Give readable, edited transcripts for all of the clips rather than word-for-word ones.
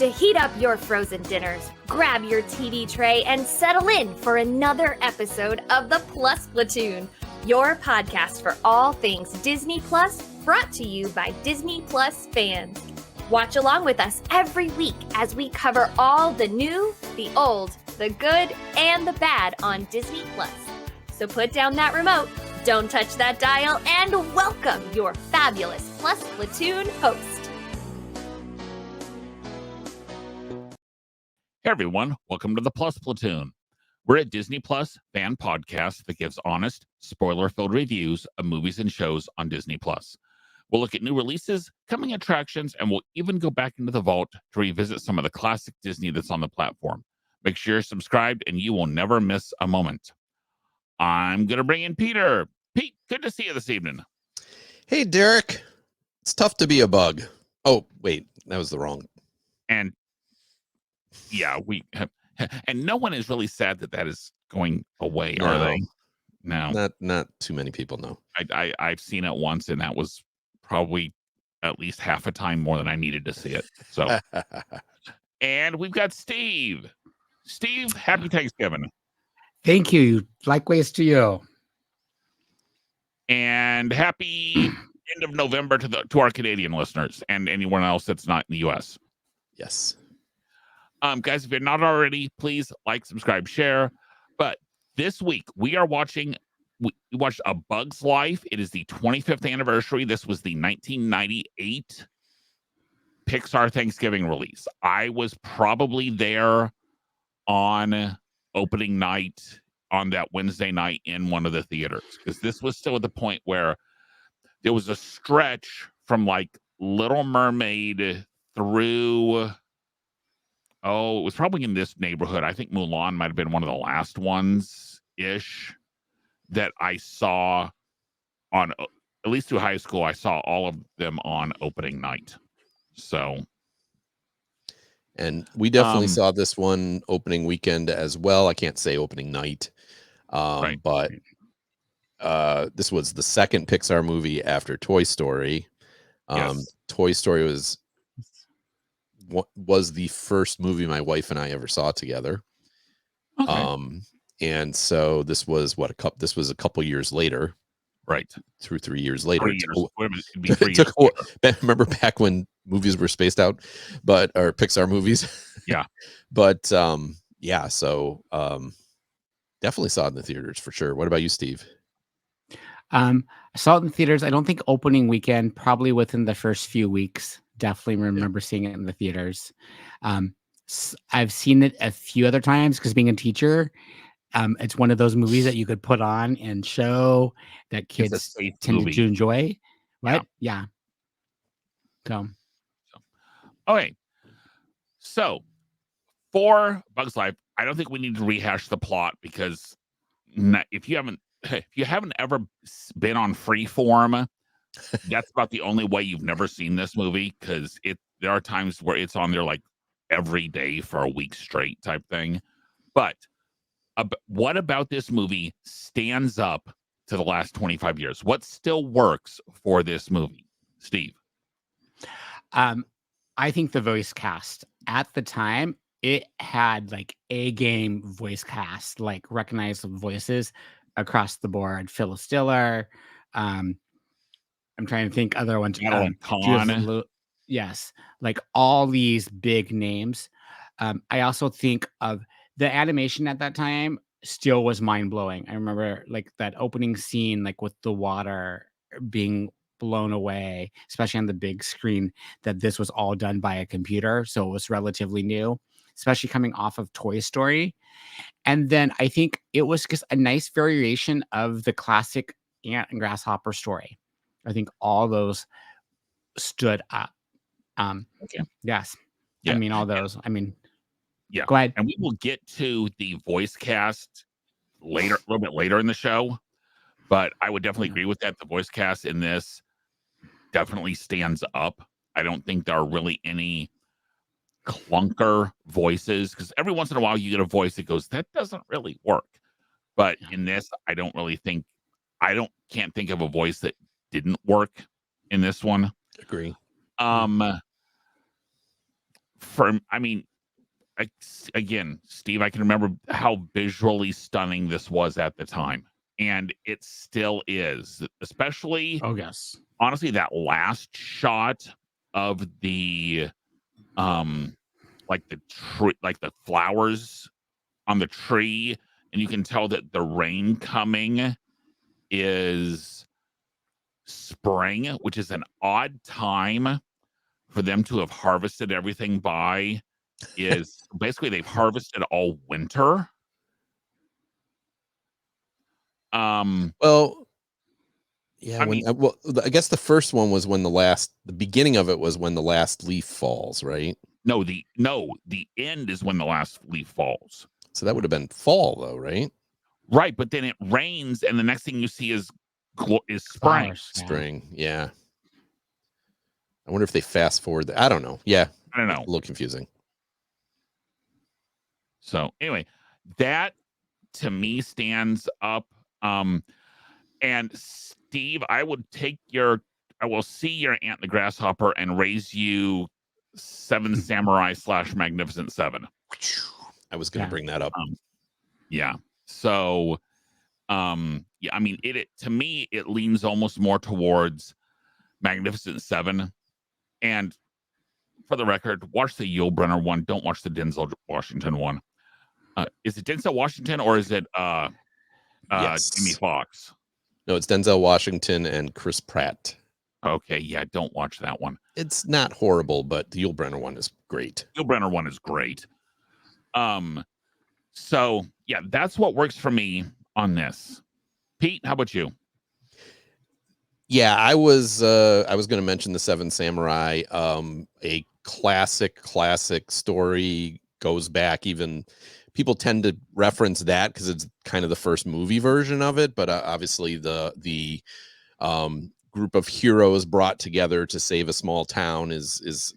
to heat up your frozen dinners, grab your TV tray, and settle in for another episode of the Plus Platoon, your podcast for all things Disney Plus, brought to you by Disney Plus fans. Watch along with us every week as we cover all the new, the old, the good, and the bad on Disney Plus. So put down that remote, don't touch that dial, and welcome your fabulous Plus Platoon host. Hey everyone, welcome to the Plus Platoon. We're a Disney Plus fan podcast that gives honest, spoiler-filled reviews of movies and shows on Disney Plus. We'll look at new releases, coming attractions, and we'll even go back into the vault to revisit some of the classic Disney that's on the platform. Make sure you're subscribed and you will never miss a moment. I'm going to bring in Peter. Pete, good to see you this evening. Hey, Derek. It's tough to be a bug. Oh, wait, that was the wrong. And yeah, we have, and no one is really sad that is going away, No. are they? No, Not too many people know. I've seen it once, and that was probably at least half a time more than I needed to see it. So, and we've got Steve. Steve, happy Thanksgiving. Thank you. Likewise to you. And happy end of November to our Canadian listeners and anyone else that's not in the U.S. Yes. Guys, if you're not already, please like, subscribe, share. But this week we watched A Bug's Life. It is the 25th anniversary. This was the 1998 Pixar Thanksgiving release. I was probably there on opening night on that Wednesday night in one of the theaters, because this was still at the point where there was a stretch from like Little Mermaid through, it was probably in this neighborhood. I think Mulan might have been one of the last ones ish that I saw on, at least through high school. I saw all of them on opening night. So, and we definitely saw this one opening weekend as well. I can't say opening night, right. but this was the second Pixar movie after Toy Story. Yes. Toy Story was the first movie my wife and I ever saw together. Okay. And so this was a couple years later, Right. 2 or 3 years later. 3 years. It'd be 3 Took years. remember back when movies were spaced out, or Pixar movies. Yeah. But yeah, so definitely saw it in the theaters for sure. What about you, Steve? I saw it in theaters. I don't think opening weekend, probably within the first few weeks. Definitely remember seeing it in the theaters. I've seen it a few other times because being a teacher, it's one of those movies that you could put on and show that kids tend to enjoy. Right? Yeah. So. Okay. So for Bug's Life, I don't think we need to rehash the plot, because if you haven't ever been on Freeform, that's about the only way you've never seen this movie, because there are times where it's on there like every day for a week straight type thing. But what about this movie stands up to the last 25 years? What still works for this movie, Steve? I think the voice cast at the time, it had like A-game voice cast, like recognizable voices across the board. Phyllis Diller. I'm trying to think other ones. Yes, like all these big names. I also think of the animation at that time still was mind blowing. I remember like that opening scene, like with the water being blown away, especially on the big screen, that this was all done by a computer. So it was relatively new, especially coming off of Toy Story. And then I think it was just a nice variation of the classic Ant and Grasshopper story. I think all those stood up. Okay. Yes. Yeah. I mean, all those. I mean, yeah. Go ahead. And we will get to the voice cast later, a little bit later in the show. But I would definitely agree with that. The voice cast in this definitely stands up. I don't think there are really any clunker voices, because every once in a while you get a voice that goes, that doesn't really work. But in this, can't think of a voice that didn't work in this one. Agree. again, Steve, I can remember how visually stunning this was at the time, and it still is. Especially, Oh yes. honestly, that last shot of the like the tree, like the flowers on the tree, and you can tell that the rain coming is spring, which is an odd time for them to have harvested everything by. Is basically they've harvested all winter. Well, yeah. I mean, I guess the first one was when the beginning of it was when the last leaf falls, right? the end is when the last leaf falls. So that would have been fall, though, right? Right, but then it rains, and the next thing you see is spring. Flowers, yeah. Spring, yeah. I wonder if they fast forward. I don't know. Yeah, I don't it's know. a little confusing. So anyway, that to me stands up. And Steve, I will see your Ant the Grasshopper and raise you 7 Samurai / Magnificent Seven. I was going to Yeah. bring that up. Yeah. So, yeah, I mean, it to me, it leans almost more towards Magnificent Seven. And for the record, watch the Yul Brynner one. Don't watch the Denzel Washington one. Is it Denzel Washington or is it Yes. Jimmy Fox? No, it's Denzel Washington and Chris Pratt. Okay, yeah, don't watch that one. It's not horrible, but the Yul Brynner one is great. Yul Brynner one is great. So yeah, that's what works for me on this. Pete, how about you? Yeah, I was going to mention the Seven Samurai. A classic story, goes back. Even people tend to reference that because it's kind of the first movie version of it. But obviously, the group of heroes brought together to save a small town is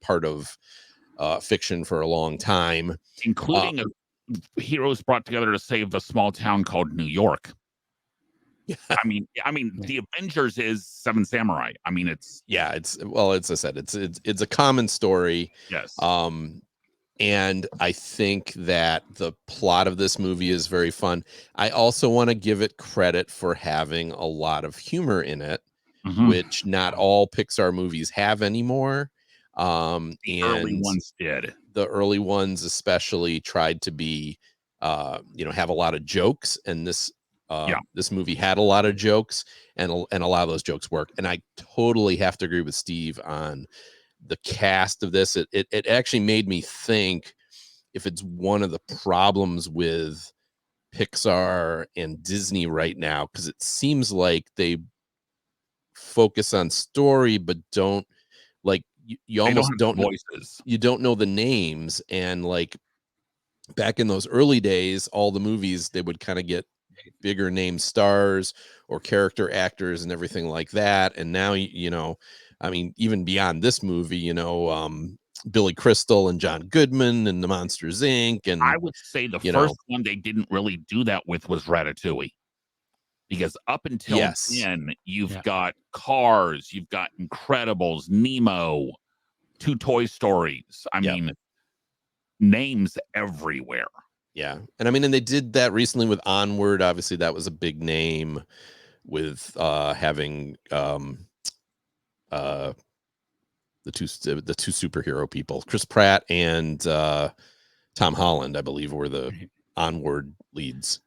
part of fiction for a long time, Including heroes brought together to save a small town called New York. Yeah. I mean, the Avengers is Seven Samurai. I mean, it's as I said, it's a common story. yes. And I think that the plot of this movie is very fun. I also want to give it credit for having a lot of humor in it, which not all Pixar movies have anymore. The early ones did. The early ones especially tried to be, have a lot of jokes, and this movie had a lot of jokes, and a lot of those jokes work. And I totally have to agree with Steve on the cast of this. It actually made me think if it's one of the problems with Pixar and Disney right now, because it seems like they focus on story but don't, like, you almost don't know voices. You don't know the names. And like back in those early days, all the movies, they would kind of get bigger name stars or character actors and everything like that. And now, I mean, even beyond this movie, Billy Crystal and John Goodman and the Monsters Inc. And I would say the first one they didn't really do that with was Ratatouille. Because up until then, you've got Cars, you've got Incredibles, Nemo, 2 Toy Stories. I mean, names everywhere. Yeah. And I mean, and they did that recently with Onward. Obviously, that was a big name with having the two superhero people, Chris Pratt and Tom Holland, I believe, were the Onward leads.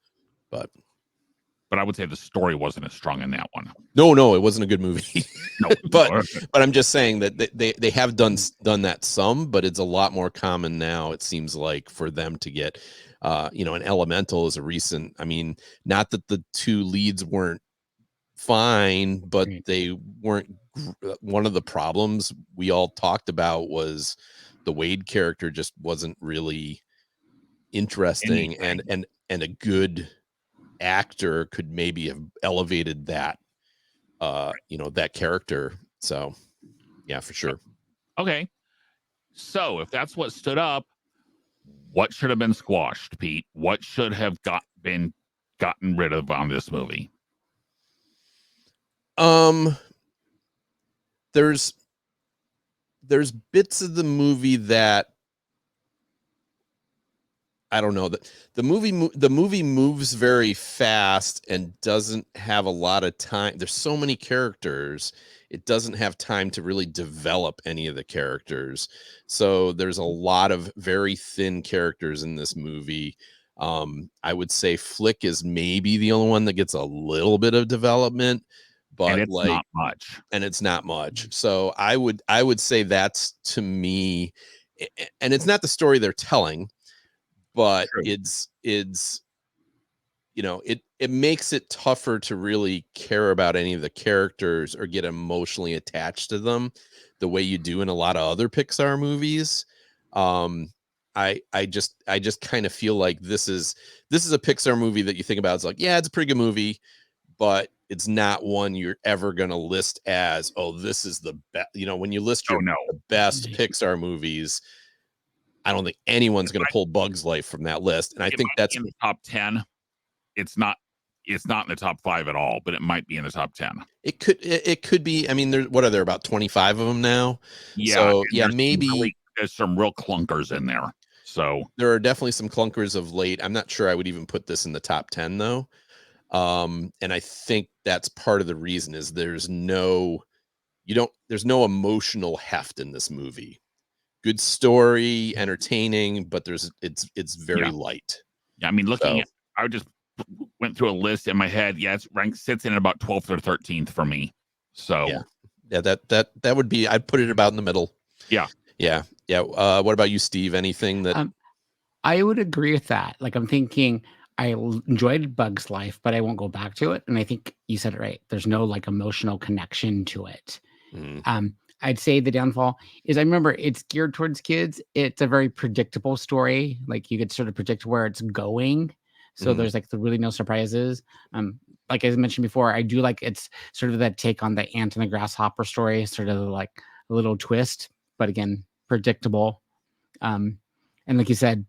But I would say the story wasn't as strong in that one. No, it wasn't a good movie. No, but I'm just saying that they have done that some, but it's a lot more common now. It seems like for them to get, an Elemental is a recent. I mean, not that the 2 leads weren't fine, but they weren't. One of the problems we all talked about was the Wade character just wasn't really interesting, and a good actor could maybe have elevated that that character. So yeah, for sure. Okay, so if that's what stood up, what should have been squashed, Pete? What should have been gotten rid of on this movie? There's there's bits of the movie that I don't know, that the movie moves very fast and doesn't have a lot of time. There's so many characters, it doesn't have time to really develop any of the characters. So there's a lot of very thin characters in this movie. I would say Flick is maybe the only one that gets a little bit of development, And but it's like, not much. and it's not much. So I would say that's, to me, and it's not the story they're telling, but True. it's it makes it tougher to really care about any of the characters or get emotionally attached to them the way you do in a lot of other Pixar movies. I just kind of feel like this is a Pixar movie that you think about, it's like, yeah, it's a pretty good movie, but it's not one you're ever going to list as, oh, this is the best. When you list your the best Pixar movies, I don't think anyone's going to pull Bug's Life from that list. And I think that's in the top 10. It's not in the top 5 at all, but it might be in the top 10. It could be. I mean, what are there, about 25 of them now? Yeah. So yeah, maybe there's some real clunkers in there. So there are definitely some clunkers of late. I'm not sure I would even put this in the top 10 though. And I think that's part of the reason is there's no emotional heft in this movie. Good story, entertaining, but it's very light. Yeah, I mean, I just went through a list in my head. Yeah, sits in about 12th or 13th for me. So yeah, that would be, I'd put it about in the middle. Yeah. What about you, Steve? Anything that I would agree with that. Like, I'm thinking I enjoyed Bug's Life, but I won't go back to it. And I think you said it right. There's no like emotional connection to it. I'd say the downfall is, I remember it's geared towards kids. It's a very predictable story. Like, you could sort of predict where it's going. So there's like really no surprises. Like I mentioned before, I do like it's sort of that take on the ant and the grasshopper story, sort of like a little twist, but again, predictable. And like you said,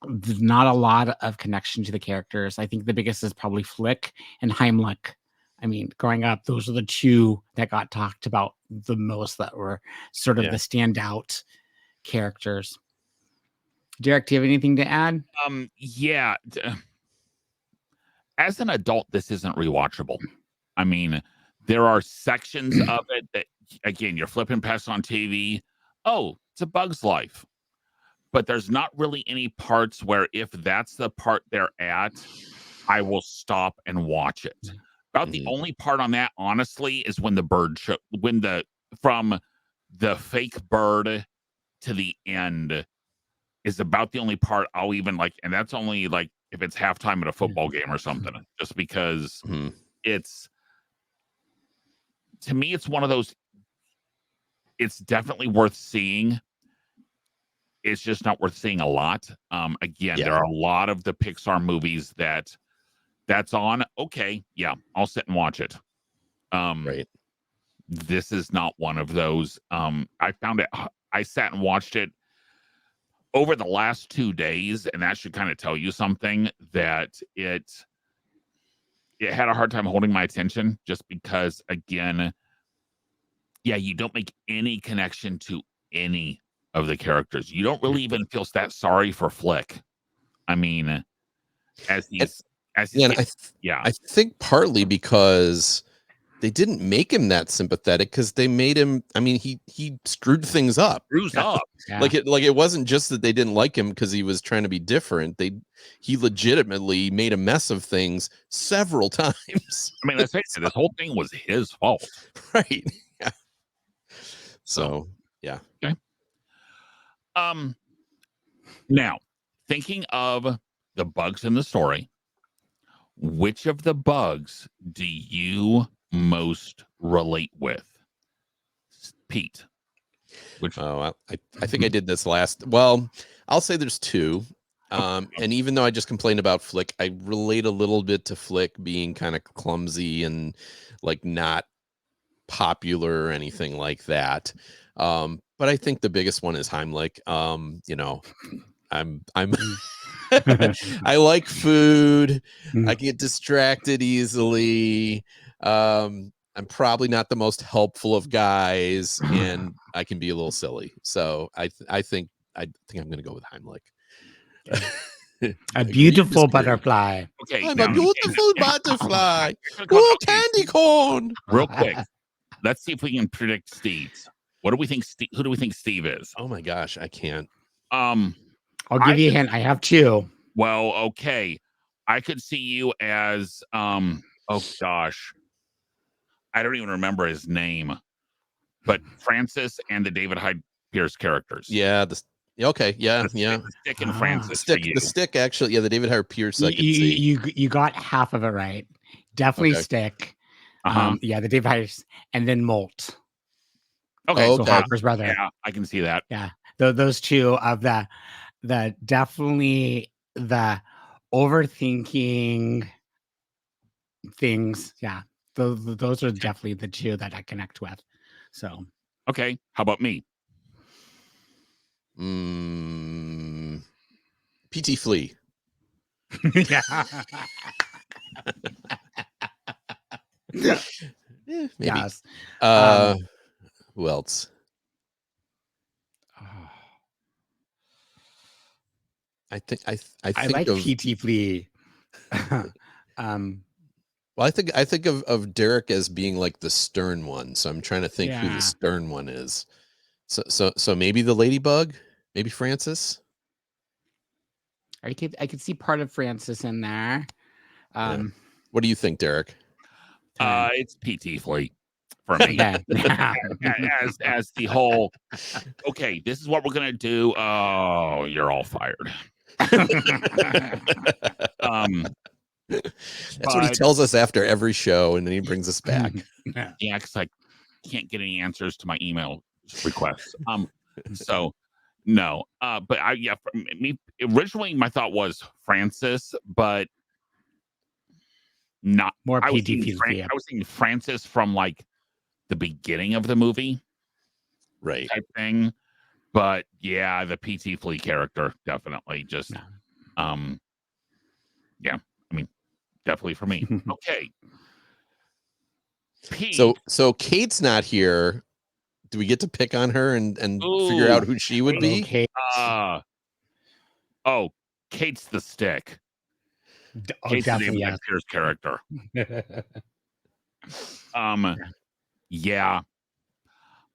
there's not a lot of connection to the characters. I think the biggest is probably Flick and Heimlich. I mean, growing up, those are the two that got talked about the most, that were sort of the standout characters. Derek, do you have anything to add? Yeah. As an adult, this isn't rewatchable. I mean, there are sections of it that, again, you're flipping past on TV. Oh, it's a Bug's Life. But there's not really any parts where, if that's the part they're at, I will stop and watch it. About the only part on that, honestly, is when the bird from the fake bird to the end is about the only part I'll even like, and that's only like if it's halftime at a football game or something, just because it's, to me, it's one of those, it's definitely worth seeing. It's just not worth seeing a lot. Again, there are a lot of the Pixar movies that's on. Okay, yeah, I'll sit and watch it. Right. This is not one of those. I found it. I sat and watched it over the last 2 days, and that should kind of tell you something, that it had a hard time holding my attention, just because, again, you don't make any connection to any of the characters. You don't really even feel that sorry for Flick. I mean, I think partly because they didn't make him that sympathetic, because they made him, I mean, he screwed things up. Like it wasn't just that they didn't like him because he was trying to be different. He legitimately made a mess of things several times. I mean, let's face it, this whole thing was his fault. Right. Yeah. So yeah. Okay. Now, thinking of the bugs in the story, which of the bugs do you most relate with? Pete. I think I did this last. Well, I'll say there's two. And even though I just complained about Flick, I relate a little bit to Flick being kind of clumsy and like not popular or anything like that. But I think the biggest one is Heimlich. I'm I like food. I get distracted easily. I'm probably not the most helpful of guys, and I can be a little silly. So I think I'm going to go with Heimlich. A Agree, beautiful disagree? butterfly. Okay, I'm now a beautiful butterfly. Oh, candy corn. real quick. Let's see if we can predict Steve's. What do we think? Who do we think Steve is? Oh my gosh, I can't. I'll give you a hint. I have two. Well, okay. I could see you as oh gosh. I don't even remember his name. But Francis and the David Hyde Pierce characters. Yeah, okay, yeah. The stick and Francis. The stick actually, yeah, the David Hyde Pierce I could see. You got half of it right. Definitely Okay. stick. Uh-huh. Yeah, the David Hyde, and then Molt. Okay, Oh, So okay. Hopper's brother. yeah, I can see that. Yeah, those two of the definitely the overthinking things. Yeah, those are definitely the two that I connect with. So Okay, how about me? PT Flea. yeah, Yeah, maybe. yes. Who else? I think I think like of PT Flea. Well, I think of Derek as being like the stern one. So I'm trying to think who Yeah. the stern one is. So maybe the ladybug, maybe Francis. I could see part of Francis in there. What do you think, Derek? It's PT Fleet for me. Okay. as the whole. Okay, this is what we're gonna do. Oh, you're all fired. That's what he tells us after every show, and then he brings us back. Yeah, because I can't get any answers to my email requests. So no. But for me originally my thought was Francis, but not More I was PT Flea. I was thinking Francis from like the beginning of the movie, Right? Type thing. But yeah, the PT Flea character definitely just yeah. I mean, definitely for me. Okay. So Kate's not here. Do we get to pick on her and figure out who she would be? Okay. Kate's the stick. Kate's David Hyde Pierce character. Yeah.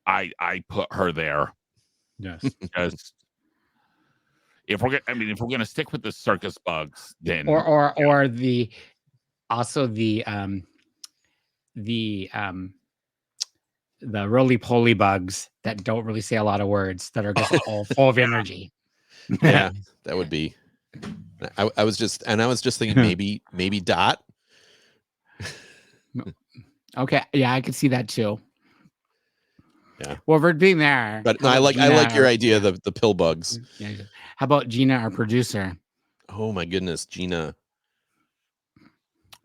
I put her there. Yes. Because if we're gonna stick with the circus bugs, then or the roly-poly bugs that don't really say a lot of words, that are just all full of energy. Yeah, that would be. I was just thinking maybe Dot. Okay, yeah, I could see that too. Yeah. Well, we're being there. But no, I like your idea, the pill bugs. Yeah. How about Gina, our producer? Oh my goodness, Gina.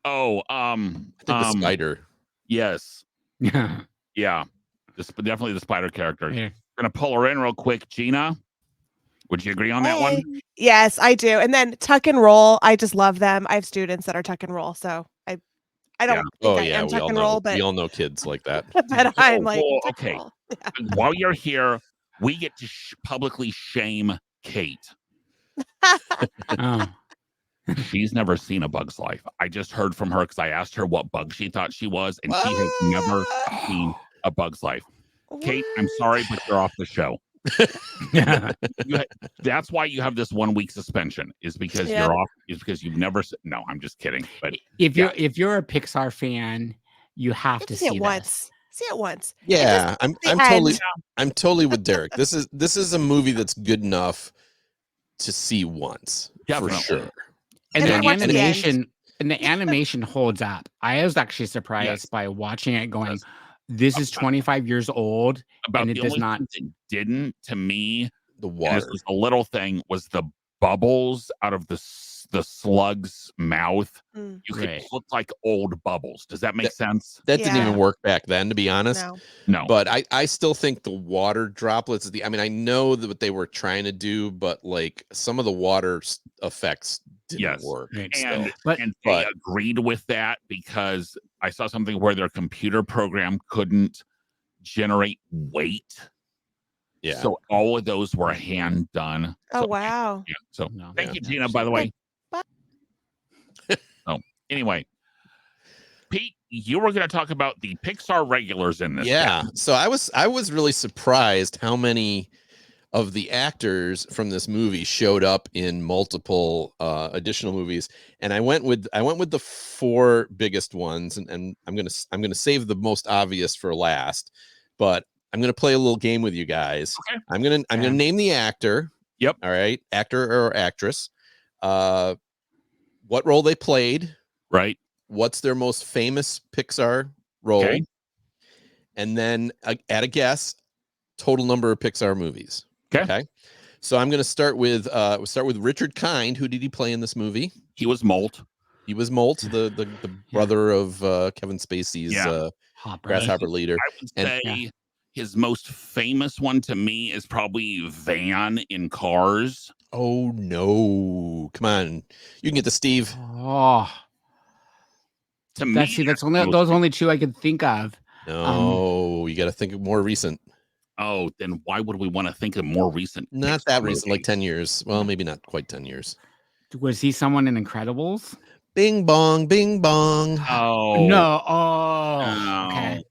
I think the spider. Yes. Yeah. Yeah. Definitely the spider character. Yeah. Gonna pull her in real quick. Gina, would you agree on that one? Yes, I do. And then tuck and roll. I just love them. I have students that are tuck and roll, so I don't think I am tuck and roll, but we all know kids like that. but I'm like tuck and okay. roll. Yeah. While you're here, we get to publicly shame Kate. Oh. She's never seen A Bug's Life. I just heard from her because I asked her what bug she thought she was, and she has never seen A Bug's Life. Kate, I'm sorry, but you're off the show. That's why you have this 1 week suspension, is because you're off, is because you've never. No, I'm just kidding. But if you're a Pixar fan, you have to see it once. See it once. Yeah, I'm totally with Derek. This is a movie that's good enough to see once. Definitely. For sure. And the animation holds up. I was actually surprised by watching it, going, "This is 25 years old, and it does not." It didn't, to me. The water. This was a little thing. Was the bubbles out of the slug's mouth? You could look like old bubbles. Does that make sense? That didn't even work back then, to be honest. No. But I still think the water droplets. I know what they were trying to do, but like some of the water effects didn't work. And they agreed with that because I saw something where their computer program couldn't generate weight. Yeah. So all of those were hand done. Oh, So, wow. yeah. So No. thank you, Yeah. Gina, by the way. Bye. So anyway, Pete, you were going to talk about the Pixar regulars in this. Yeah. cast. So I was really surprised how many of the actors from this movie showed up in multiple additional movies, and I went with the 4 biggest ones, and I'm gonna save the most obvious for last, but I'm gonna play a little game with you guys. Okay. I'm gonna name the actor. Yep. All right, actor or actress. What role they played. Right. What's their most famous Pixar role? Okay. And then add a guess. Total number of Pixar movies. Okay. So I'm going to start with Richard Kind. Who did he play in this movie? He was Molt. He was Molt, the brother of Kevin Spacey's grasshopper leader. I would say his most famous one to me is probably Van in Cars. Oh no! Come on, you can get the Steve. Oh, to me, that's only those only 2 I could think of. No, you got to think of more recent. Oh, then why would we want to think of more recent? Not Pixar that recent, movies? like 10 years. Well, maybe not quite 10 years. Was he someone in Incredibles? Bing bong, bing bong. Oh No. Oh, okay.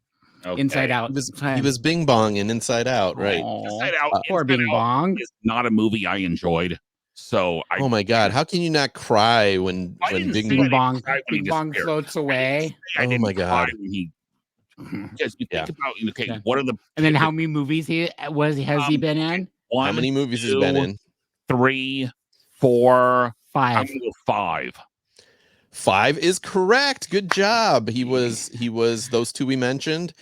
Okay. Inside Out. He was Bing Bong in Inside Out, right? Inside Out. Poor Inside Bing Out Bong. is not a movie I enjoyed. So Oh my God! How can you not cry when didn't Bing say Bing I Bong, didn't cry when he Bing Bong disappeared. floats away. I Oh didn't my cry God. when he because you think about Yeah. what are the And then how many movies has he been in? How many movies has he been in? 3, 4, 5. I'm gonna go 5. 5 is correct. Good job. He was those 2 we mentioned.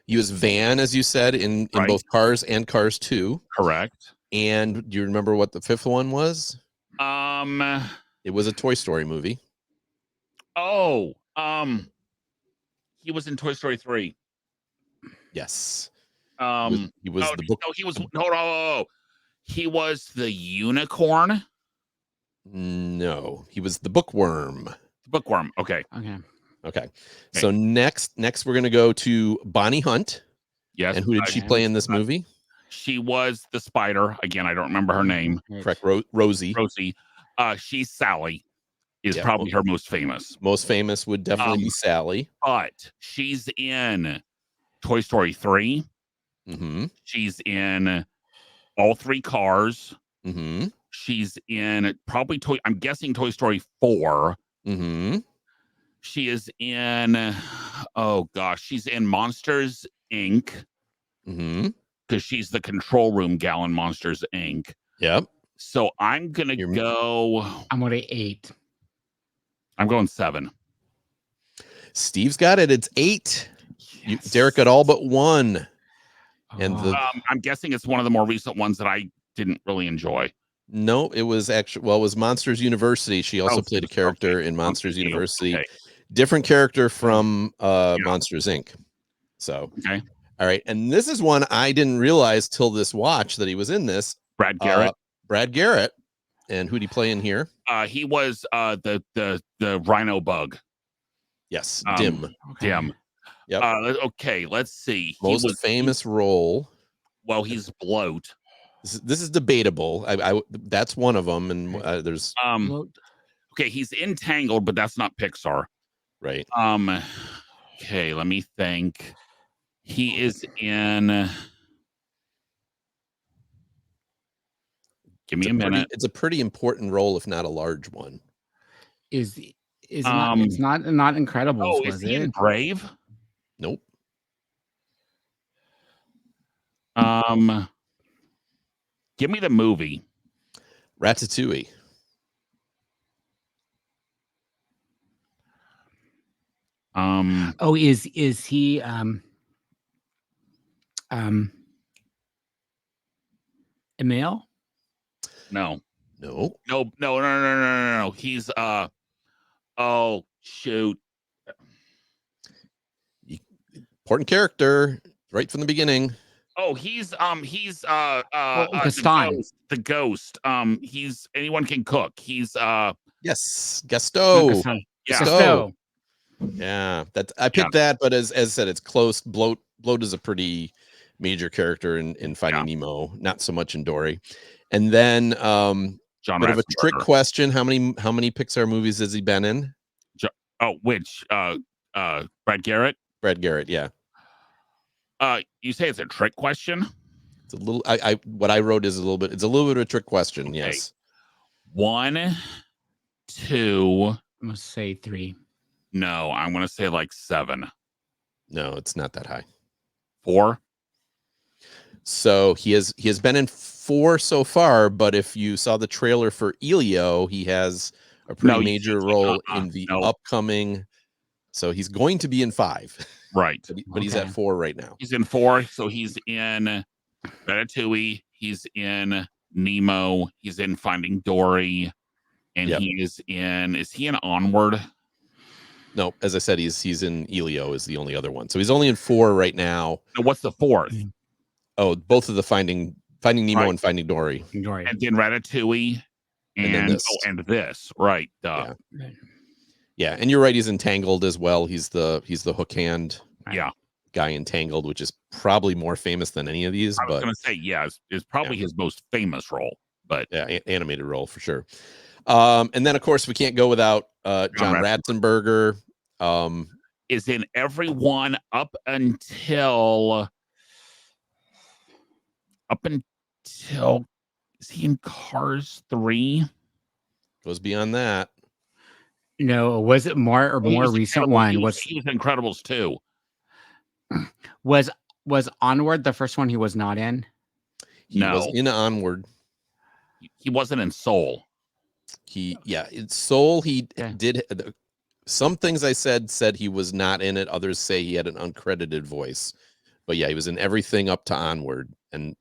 He was Van, as you said, in both Cars and Cars 2. Correct. And do you remember what the 5th one was? It was a Toy Story movie. Oh, he was in Toy Story 3. Yes. He was the book. No, he was no. He was the unicorn. No, he was the bookworm. The bookworm. Okay. So next we're gonna go to Bonnie Hunt. Yes. And who did she play in this movie? She was the spider. Again, I don't remember her name. Correct. Rosie. Rosie. She's Sally. Is probably her most famous. Most famous would definitely be Sally. But she's in Toy Story 3. Mm-hmm. She's in all 3 Cars. Mm-hmm. She's in probably I'm guessing Toy Story 4. Mm-hmm. She is in she's in Monsters Inc. Mm-hmm. Because she's the control room gal in Monsters Inc. Yep. So I'm gonna go. I'm gonna 8. I'm going 7. Steve's got it. It's 8. Yes. Derek got all but 1. And I'm guessing it's one of the more recent ones that I didn't really enjoy. No, it was actually it was Monsters University. She also played a character in Monsters University. Okay. Different character from Monsters Inc. So all right, and this is one I didn't realize till this watch that he was in this. Brad Garrett. Brad Garrett. And who'd he play in here? He was the rhino bug. Yes, Dim. Dim. Yep. Okay, let's see. Most famous role. Well, he's Bloat. This is debatable. I that's one of them, and there's okay, he's Entangled, but that's not Pixar, right? Okay, let me think. He is in. Give me a minute. It's a pretty important role, if not a large one. Is not, it's not Incredibles? Oh, was is he it? in Brave? Nope. Give me the movie. Ratatouille. Oh, is he Emil? No. No. He's oh shoot. Important character right from the beginning. Oh, he's Gaston. the ghost. He's anyone can cook. He's yes, Gusteau. Yeah. Gusteau. Yeah, that I picked that, but as I said, it's close. Bloat is a pretty major character in Finding Nemo, not so much in Dory. And then John bit of a trick Ratzenberger. question: how many Pixar movies has he been in? Which Brad Garrett? Brad Garrett, yeah. You say it's a trick question? It's a little. I what I wrote is a little bit. It's a little bit of a trick question. Okay. Yes. 1, 2. I'm gonna say 3. No, I'm gonna say like 7. No, it's not that high. 4. So he has been in 4 so far, but if you saw the trailer for Elio, he has a pretty major role in the upcoming. So he's going to be in 5. Right. But he's at 4 right now. He's in 4, so he's in Ratatouille, he's in Nemo, he's in Finding Dory, and he is he in Onward? No, as I said, he's in Elio is the only other one. So he's only in 4 right now. Now, what's the 4th? Oh, both of the Finding Nemo and Finding Dory. And then Ratatouille and this. Right. Yeah, and you're right, he's Entangled as well. He's the hook hand guy in Tangled, which is probably more famous than any of these. I was gonna say, is probably his most famous role, but animated role for sure. And then of course we can't go without John Ratzenberger. Is in every one up until is he in Cars 3? Goes beyond that. No, was it more recent one? He was Incredibles 2. Was Onward the first one he was not in? He was in Onward. He wasn't in Soul. In Soul he did. Some things I said he was not in it. Others say he had an uncredited voice. But yeah, he was in everything up to Onward. And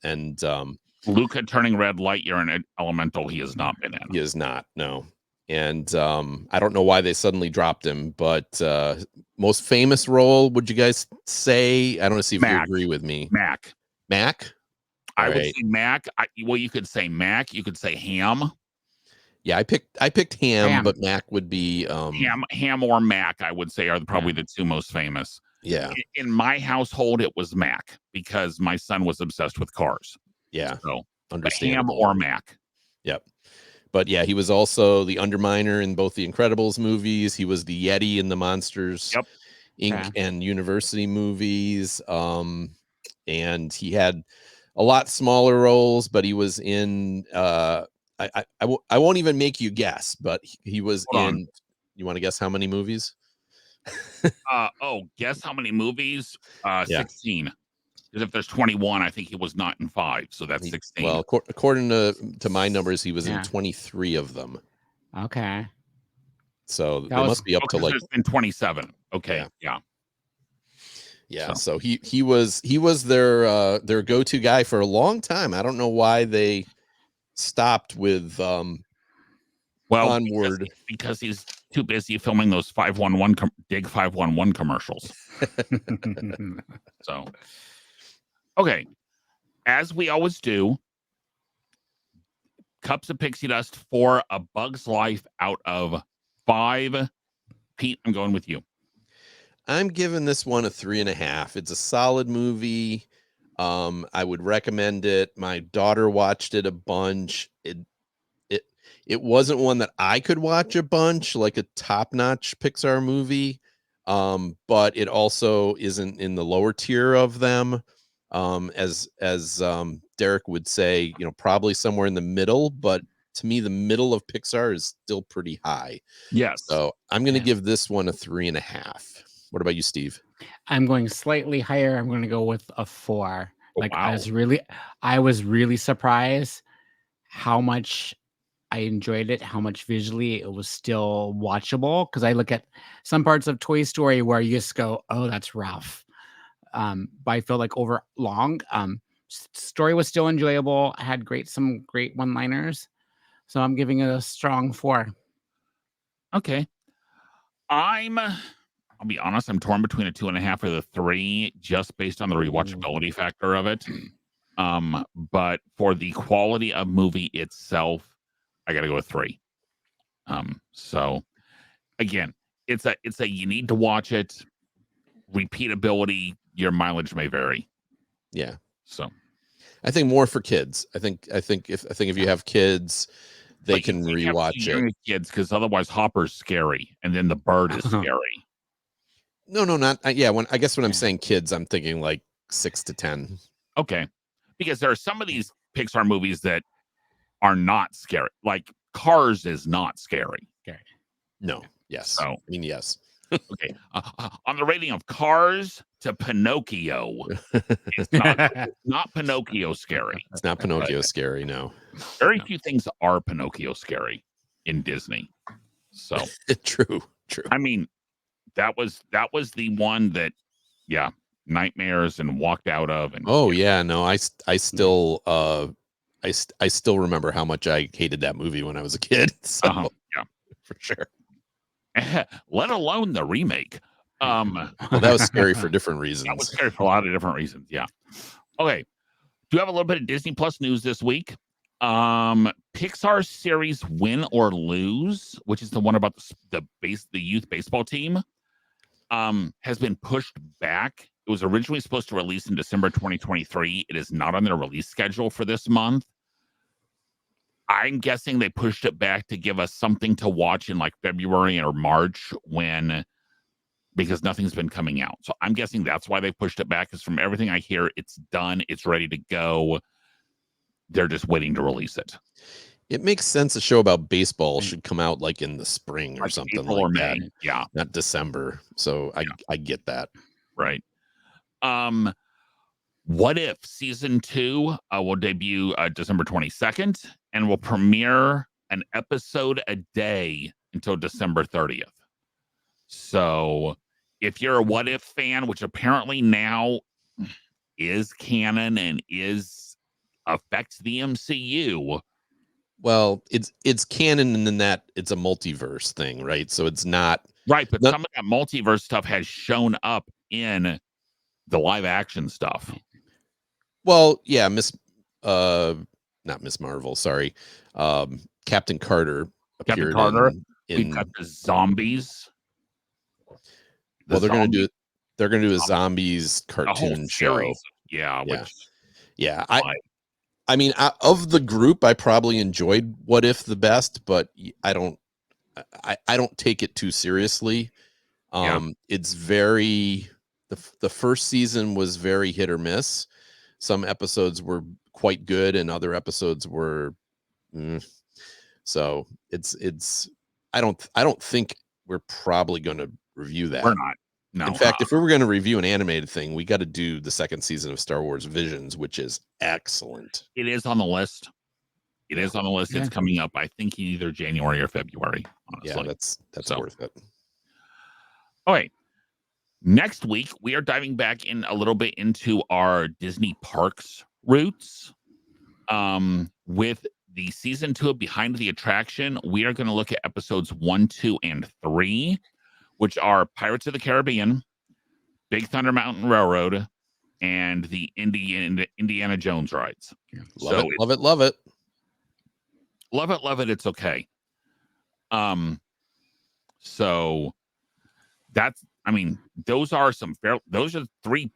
Luca Turning Red, Lightyear, and Elemental, he has not been in. He is not, no. And I don't know why they suddenly dropped him, but most famous role, would you guys say? I don't know, see if you agree with me. Mac. I would say Mac. You could say Mac. You could say Ham. Yeah, I picked Ham, but Mac would be Ham or Mac, I would say, are probably the 2 most famous. Yeah. In my household, it was Mac because my son was obsessed with cars. Yeah. So understandable. Ham or Mac. Yep. But yeah, he was also the Underminer in both the Incredibles movies. He was the Yeti in the Monsters Inc. and University movies. And he had a lot smaller roles, but he was in I won't even make you guess, but he was in. You want to guess how many movies? Guess how many movies? 16. Because if there's 21, I think he was not in 5, so that's 16. Well, according to my numbers, he was in 23 of them. Okay. So they must be up to like in 27. Okay. Yeah. So he was their go-to guy for a long time. I don't know why they stopped with Onward because he's too busy filming those 511 Dig 511 commercials. So okay, as we always do, cups of pixie dust for A Bug's Life out of 5. Pete, I'm going with you. I'm giving this one a 3.5. It's a solid movie. I would recommend it. My daughter watched it a bunch. It wasn't one that I could watch a bunch, like a top-notch Pixar movie. But it also isn't in the lower tier of them. As Derek would say, probably somewhere in the middle, but to me, the middle of Pixar is still pretty high. Yes. So I'm going to give this one a 3.5. What about you, Steve? I'm going slightly higher. I'm going to go with a 4. Wow. I was really surprised how much I enjoyed it, how much visually it was still watchable. Because I look at some parts of Toy Story where you just go, "Oh, that's rough." But I feel like over long, story was still enjoyable. I had some great one-liners, so I'm giving it a strong 4. Okay, I'll be honest, I'm torn between a 2.5 or the 3, just based on the rewatchability factor of it. But for the quality of movie itself, I got to go with 3. So again, it's a you need to watch it. Repeatability, your mileage may vary. Yeah. So I think more for kids. I think if you have kids, they but can you have rewatch to young it. kids, because otherwise Hopper's scary, and then the bird is scary. No, not yeah. When I'm saying kids, I'm thinking like 6 to 10. Okay, because there are some of these Pixar movies that are not scary. Like Cars is not scary. Okay. No. Yes. So, I mean, yes. Okay. On the rating of Cars to Pinocchio, it's not Pinocchio scary. It's not Pinocchio scary. No. Very few things are Pinocchio scary in Disney. So True. I mean, that was the one that, yeah, nightmares and walked out of. And oh yeah, no, I still I still remember how much I hated that movie when I was a kid. So yeah, for sure. Let alone the remake. Well, that was scary for different reasons. That was scary for a lot of different reasons. Yeah. Okay. Do you have a little bit of Disney Plus news this week? Pixar series Win or Lose, which is the one about the youth baseball team, has been pushed back. It was originally supposed to release in December 2023. It is not on their release schedule for this month. I'm guessing they pushed it back to give us something to watch in like February or March because nothing's been coming out. So I'm guessing that's why they pushed it back, because from everything I hear, it's done. It's ready to go. They're just waiting to release it. It makes sense. A show about baseball should come out like in the spring or Like something April like or that. May. Yeah. Not December. So I get that. Right. What If season 2 will debut December 22nd and will premiere an episode a day until December 30th. So if you're a What If fan, which apparently now is canon and affects the MCU. Well, it's canon in that it's a multiverse thing, right? So it's not right, but some of that multiverse stuff has shown up in the live action stuff. Well, yeah, not Miss Marvel, sorry. Captain Carter appeared in We've got the zombies. They're gonna do a zombies cartoon show. Yeah. Yeah. I mean, of the group, I probably enjoyed What If the best, but I don't take it too seriously. It's very the first season was very hit or miss. Some episodes were quite good, and other episodes were. So it's. I don't think we're probably going to review that. We're not. No. In fact, if we were going to review an animated thing, we got to do the second season of Star Wars Visions, which is excellent. It is on the list. It's coming up, I think, in either January or February. Honestly. Yeah, that's worth it. All right. Next week, we are diving back in a little bit into our Disney parks roots. With the season 2 of Behind the Attraction, we are going to look at episodes 1, 2, and 3, which are Pirates of the Caribbean, Big Thunder Mountain Railroad, and the Indiana Jones rides. Love it. Love it. It's okay. So that's, I mean, those are 3,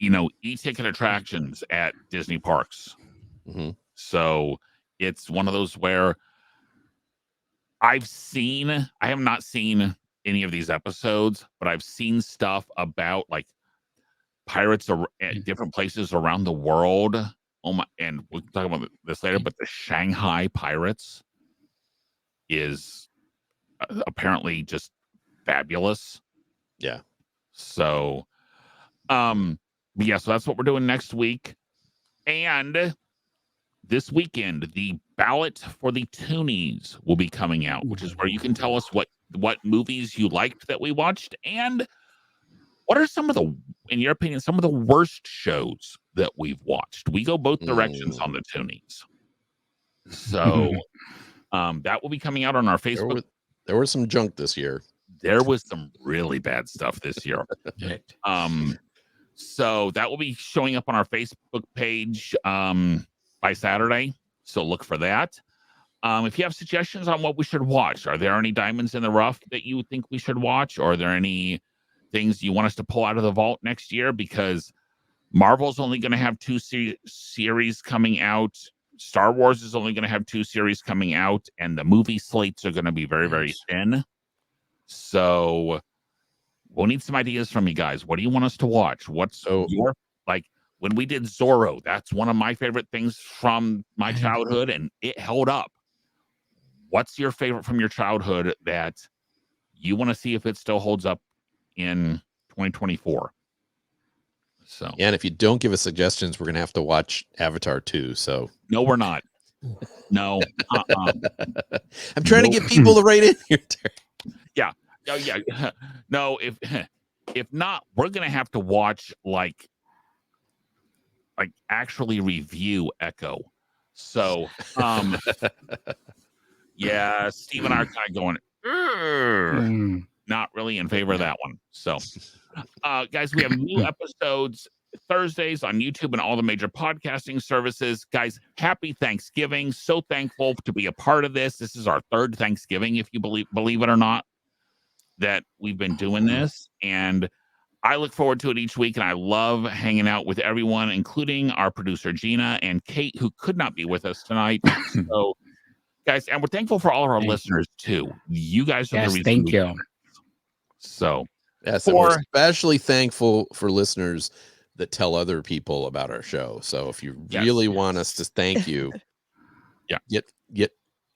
e-ticket attractions at Disney parks. Mm-hmm. So it's one of those where I have not seen any of these episodes, but I've seen stuff about like pirates at different places around the world. And we'll talk about this later, but the Shanghai Pirates is apparently just fabulous. Yeah. So, so that's what we're doing next week. And this weekend, the ballot for the Toonies will be coming out, which is where you can tell us what movies you liked that we watched, and what are in your opinion, some of the worst shows that we've watched. We go both directions on the Toonies. So that will be coming out on our Facebook. There was some junk this year. There was some really bad stuff this year. So that will be showing up on our Facebook page by Saturday. So look for that. If you have suggestions on what we should watch, are there any diamonds in the rough that you think we should watch? Or are there any things you want us to pull out of the vault next year? Because Marvel's only going to have 2 series coming out. Star Wars is only going to have 2 series coming out. And the movie slates are going to be very, very thin. So we'll need some ideas from you guys. What do you want us to watch? What's your, like, when we did Zorro, that's one of my favorite things from my childhood, and it held up. What's your favorite from your childhood that you want to see if it still holds up in 2024? So, yeah, and if you don't give us suggestions, we're gonna have to watch Avatar 2. So no, we're not. No, I'm trying to get people to write in here. Yeah. Oh, yeah. No, if not, we're gonna have to watch like actually review Echo. So yeah, Steve and I are kind of going not really in favor of that one. So guys, we have new episodes Thursdays on YouTube and all the major podcasting services. Guys, happy Thanksgiving. So thankful to be a part of this. This is our 3rd Thanksgiving, if you believe it or not, that we've been doing this. And I look forward to it each week, and I love hanging out with everyone, including our producer, Gina, and Kate, who could not be with us tonight. So, guys, and we're thankful for all of our listeners, too. You guys are the reason. Thank you. So, yes, and we're especially thankful for listeners that tell other people about our show. So if you really want us to thank you, get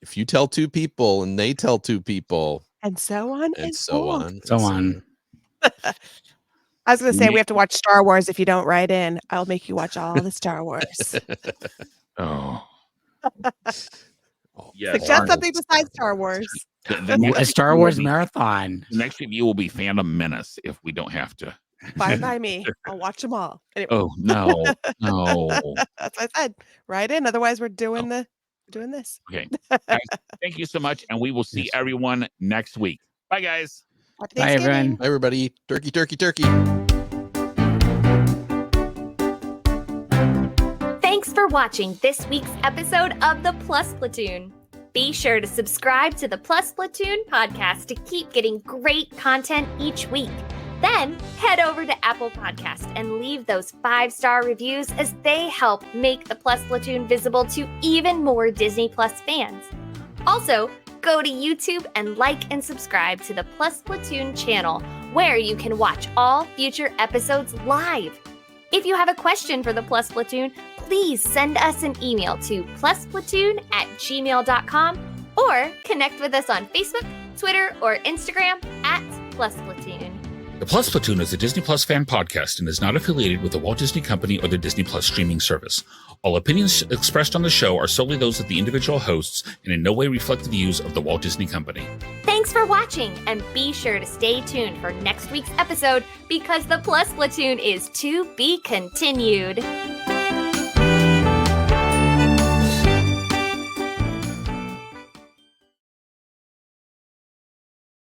if you tell 2 people and they tell 2 people, and so on and so on. I was going to say we have to watch Star Wars. If you don't write in, I'll make you watch all the Star Wars. Yeah. Suggest something besides Star Wars. A Star Wars marathon. The next review will be Phantom Menace if we don't have to. Fine by me. I'll watch them all. Anyway. Oh no. That's what I said. Write in. Otherwise, we're doing this. Okay. Guys, thank you so much, and we will see everyone next week. Bye, guys. Bye, everyone. Bye, everybody. Turkey, turkey, turkey. Thanks for watching this week's episode of the Plus Platoon. Be sure to subscribe to the Plus Platoon podcast to keep getting great content each week. Then head over to Apple Podcast and leave those 5-star reviews, as they help make the Plus Platoon visible to even more Disney Plus fans. Also, go to YouTube and like and subscribe to the Plus Platoon channel, where you can watch all future episodes live. If you have a question for the Plus Platoon, please send us an email to plusplatoon@gmail.com or connect with us on Facebook, Twitter, or Instagram @PlusPlatoon. The Plus Platoon is a Disney Plus fan podcast and is not affiliated with the Walt Disney Company or the Disney Plus streaming service. All opinions expressed on the show are solely those of the individual hosts and in no way reflect the views of the Walt Disney Company. Thanks for watching, and be sure to stay tuned for next week's episode, because the Plus Platoon is to be continued.